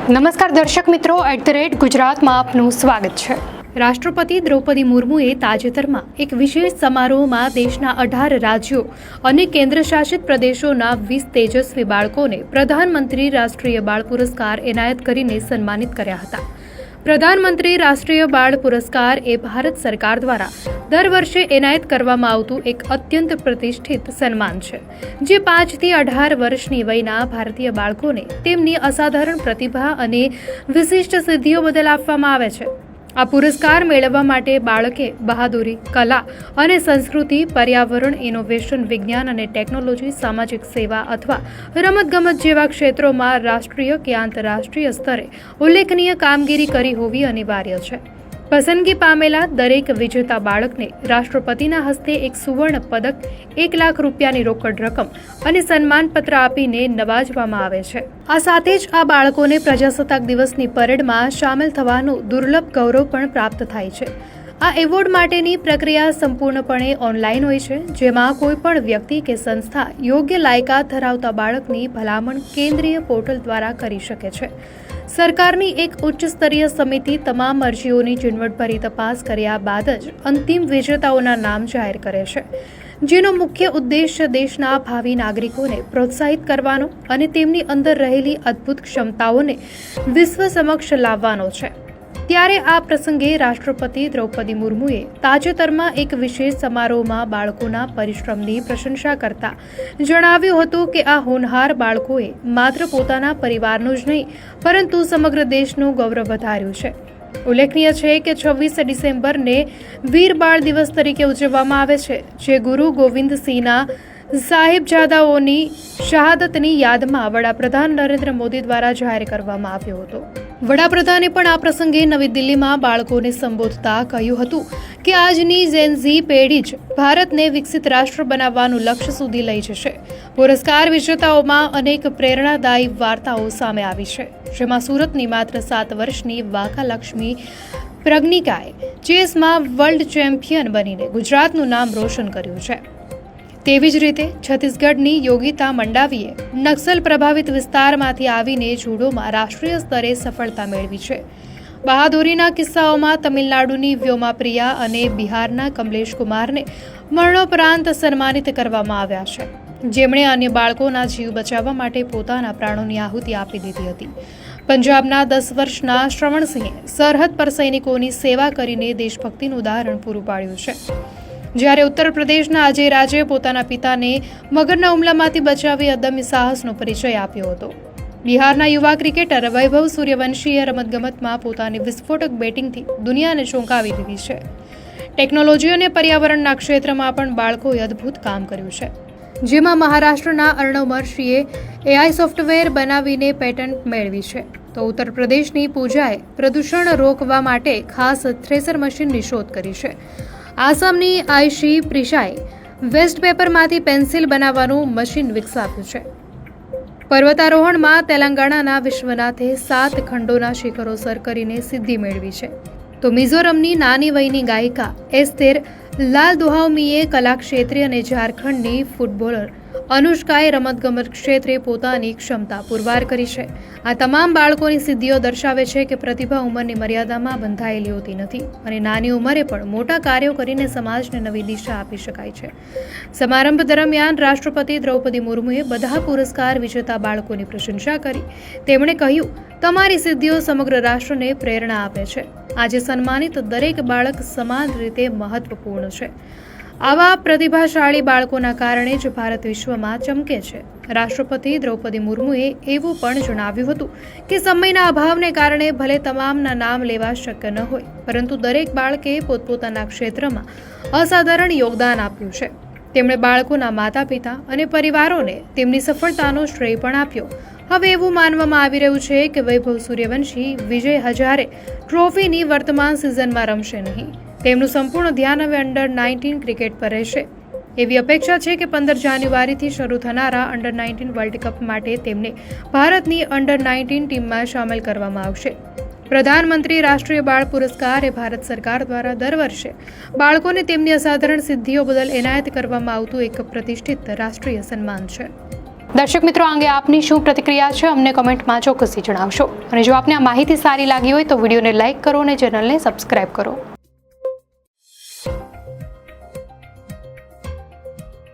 નમસ્કાર દર્શક મિત્રો, @ગુજરાતમાં આપનું સ્વાગત છે। રાષ્ટ્રપતિ દ્રૌપદી મુર્મુએ તાજેતરમાં એક વિશેષ સમારોહમાં દેશના 18 રાજ્યો અને કેન્દ્રશાસિત પ્રદેશોના 20 તેજસ્વી બાળકોને પ્રધાનમંત્રી રાષ્ટ્રીય બાળ પુરસ્કાર એનાયત કરીને સન્માનિત કર્યા હતા। પ્રધાનમંત્રી રાષ્ટ્રીય બાળ પુરસ્કાર એ ભારત સરકાર દ્વારા દર વર્ષે એનાયત કરવામાં આવતું એક અત્યંત પ્રતિષ્ઠિત સન્માન છે, જે 5 થી 18 વર્ષની વયના ભારતીય બાળકોને તેમની અસાધારણ પ્રતિભા અને વિશિષ્ટ સિદ્ધિઓ બદલ આપવામાં આવે છે। આ પુરસ્કાર મેળવવા માટે બાળકે બહાદુરી, કલા અને સંસ્કૃતિ, પર્યાવરણ, ઇનોવેશન, વિજ્ઞાન અને ટેકનોલોજી, સામાજિક સેવા અથવા રમતગમત જેવા ક્ષેત્રોમાં રાષ્ટ્રીય કે આંતરરાષ્ટ્રીય સ્તરે ઉલ્લેખનીય કામગીરી કરી હોવી અનિવાર્ય છે। પસંદગી પામેલા દરેક વિજેતા બાળકને રાષ્ટ્રપતિના હસ્તે એક સુવર્ણ પદક, 1 લાખ રૂપિયાની રોકડ રકમ અને સન્માનપત્ર આપીને નવાજવામાં આવે છે। આ સાથે જ આ બાળકોને પ્રજાસત્તાક દિવસની પરેડમાં સામેલ થવાનું દુર્લભ ગૌરવ પણ પ્રાપ્ત થાય છે। આ એવોર્ડ માટેની પ્રક્રિયા સંપૂર્ણપણે ઓનલાઈન હોય છે, જેમાં કોઈ પણ વ્યક્તિ કે સંસ્થા યોગ્ય લાયકાત ધરાવતા બાળકની ભલામણ કેન્દ્રીય પોર્ટલ દ્વારા કરી શકે છે। સરકારની એક ઉચ્ચ સ્તરીય સમિતિ તમામ અરજીઓની ઝીણવટભરી તપાસ કર્યા બાદ જ અંતિમ વિજેતાઓના નામ જાહેર કરે છે, જેનો મુખ્ય ઉદ્દેશ્ય દેશના ભાવિ નાગરિકોને પ્રોત્સાહિત કરવાનો અને તેમની અંદર રહેલી અદ્ભુત ક્ષમતાઓને વિશ્વ સમક્ષ લાવવાનો છે। ત્યારે આ પ્રસંગે રાષ્ટ્રપતિ દ્રૌપદી મુર્મુએ તાજેતરમાં એક વિશેષ સમારોહમાં બાળકોના પરિશ્રમની પ્રશંસા કરતા જણાવ્યું હતું કે આ હોનહાર બાળકોએ માત્ર પોતાના પરિવારનું જ નહીં, પરંતુ સમગ્ર દેશનું ગૌરવ વધાર્યું છે। ઉલ્લેખનીય છે કે 26 ડિસેમ્બરને વીર બાળ દિવસ તરીકે ઉજવવામાં આવે છે, જે ગુરુ ગોવિંદ સિંહના સાહિબજાદાઓની શહાદતની યાદમાં વડાપ્રધાન નરેન્દ્ર મોદી દ્વારા જાહેર કરવામાં આવ્યો હતો। વડાપ્રધાને પણ આ પ્રસંગે નવી દિલ્હીમાં બાળકોને સંબોધતા કહ્યું હતું કે આજની જેન ઝી પેઢી જ ભારતને વિકસિત રાષ્ટ્ર બનાવવાનું લક્ષ્ય સુધી લઈ જશે। પુરસ્કાર વિજેતાઓમાં અનેક પ્રેરણાદાયી વાર્તાઓ સામે આવી છે, જેમાં સુરતની માત્ર 7 વર્ષની વાઘાલક્ષ્મી પ્રજ્ઞિકાએ ચેસમાં વર્લ્ડ ચેમ્પિયન બનીને ગુજરાતનું નામ રોશન કર્યું છે। તેવી જ રીતે છત્તીસગઢની યોગિતા મંડાવીએ નક્સલ પ્રભાવિત વિસ્તારમાંથી આવીને જુડોમાં રાષ્ટ્રીય સ્તરે સફળતા મેળવી છે। બહાદુરીના કિસ્સાઓમાં તમિલનાડુની વ્યોમા પ્રિયા અને બિહારના કમલેશ કુમારને મરણોપરાંત સન્માનિત કરવામાં આવ્યા છે, જેમણે અન્ય બાળકોના જીવ બચાવવા માટે પોતાના પ્રાણોની આહુતિ આપી દીધી હતી। પંજાબના 10 વર્ષના શ્રવણસિંહે સરહદ પર સૈનિકોની સેવા કરીને દેશભક્તિનું ઉદાહરણ પૂરું પાડ્યું છે, જ્યારે ઉત્તર પ્રદેશના અજય રાજે પોતાના પિતાને મગરના હુમલામાંથી બચાવી અદમ્ય સાહસનો પરિચય આપ્યો હતો। બિહારના યુવા ક્રિકેટર વૈભવ સૂર્યવંશીએ રમતગમતમાં પોતાની વિસ્ફોટક બેટિંગથી દુનિયાને ચોંકાવી દીધી છે। ટેકનોલોજી અને પર્યાવરણના ક્ષેત્રમાં પણ બાળકોએ અદ્ભુત કામ કર્યું છે, જેમાં મહારાષ્ટ્રના અર્ણવ મર્ષીએ AI સોફ્ટવેર બનાવીને પેટન્ટ મેળવી છે, તો ઉત્તર પ્રદેશની પૂજાએ પ્રદૂષણ રોકવા માટે ખાસ થ્રેસર મશીનની શોધ કરી છે। આસામની આયશી પ્રિશાએ વેસ્ટ પેપરમાંથી પેન્સિલ બનાવવાનું મશીન વિકસાવ્યું છે। પર્વતારોહણમાં તેલંગાણાના વિશ્વનાથે 7 ખંડોના શિખરો સર કરીને સિદ્ધિ મેળવી છે, તો મિઝોરમની નાની વયની ગાયિકા એસ્તેર લાલદુહાવમીએ કલા ક્ષેત્રે અને ઝારખંડની ફૂટબોલર અનુષ્કાએ રમતગમત ક્ષેત્રે પોતાની ક્ષમતા પુરવાર કરી છે। આ તમામ બાળકોની સિદ્ધિઓ દર્શાવે છે કે પ્રતિભા ઉંમરની મર્યાદામાં બંધાયેલી હોતી નથી અને નાની ઉંમરે પણ મોટા કાર્યો કરીને સમાજને નવી દિશા આપી શકાય છે। સમારંભ દરમિયાન રાષ્ટ્રપતિ દ્રૌપદી મુર્મુએ બધા પુરસ્કાર વિજેતા બાળકોની પ્રશંસા કરી। તેમણે કહ્યું, તમારી સિદ્ધિઓ સમગ્ર રાષ્ટ્રને પ્રેરણા આપે છે। આજે સન્માનિત દરેક બાળક સમાન રીતે મહત્વપૂર્ણ છે। આવા પ્રતિભાશાળી બાળકોના કારણે જ ભારત વિશ્વમાં ચમકે છે। રાષ્ટ્રપતિ દ્રૌપદી મુર્મુએ એવું પણ જણાવ્યું હતું કે સમયના અભાવને કારણે ભલે તમામના નામ લેવા શક્ય ન હોય, પરંતુ દરેક બાળકે પોતપોતાના ક્ષેત્રમાં અસાધારણ યોગદાન આપ્યું છે। તેમણે બાળકોના માતા પિતા અને પરિવારોને તેમની સફળતાનો શ્રેય પણ આપ્યો। હવે એવું માનવામાં આવી રહ્યું છે કે વૈભવ સૂર્યવંશી, વિજય હજારે ટ્રોફીની વર્તમાન સિઝનમાં રમશે નહીં। તેમનું સંપૂર્ણ ધ્યાન હવે અંડર-19 ક્રિકેટ પર રહેશે। એવી અપેક્ષા છે કે 15 જાન્યુઆરીથી શરૂ થનારા અંડર-19 વર્લ્ડ કપ માટે તેમને ભારતની અંડર-19 ટીમમાં સામેલ કરવામાં આવશે। પ્રધાનમંત્રી રાષ્ટ્રીય બાળ પુરસ્કાર એ ભારત સરકાર દ્વારા દર વર્ષે બાળકોને તેમની અસાધારણ સિદ્ધિઓ બદલ એનાયત કરવામાં આવતું એક પ્રતિષ્ઠિત રાષ્ટ્રીય સન્માન છે। દર્શક મિત્રો, આ અંગે આપની શું પ્રતિક્રિયા છે અમને કમેન્ટમાં ચોક્કસથી જણાવશો. અને જો આપને આ માહિતી સારી લાગી હોય તો વિડીયોને લાઇક કરો અને ચેનલને સબસ્ક્રાઇબ કરો.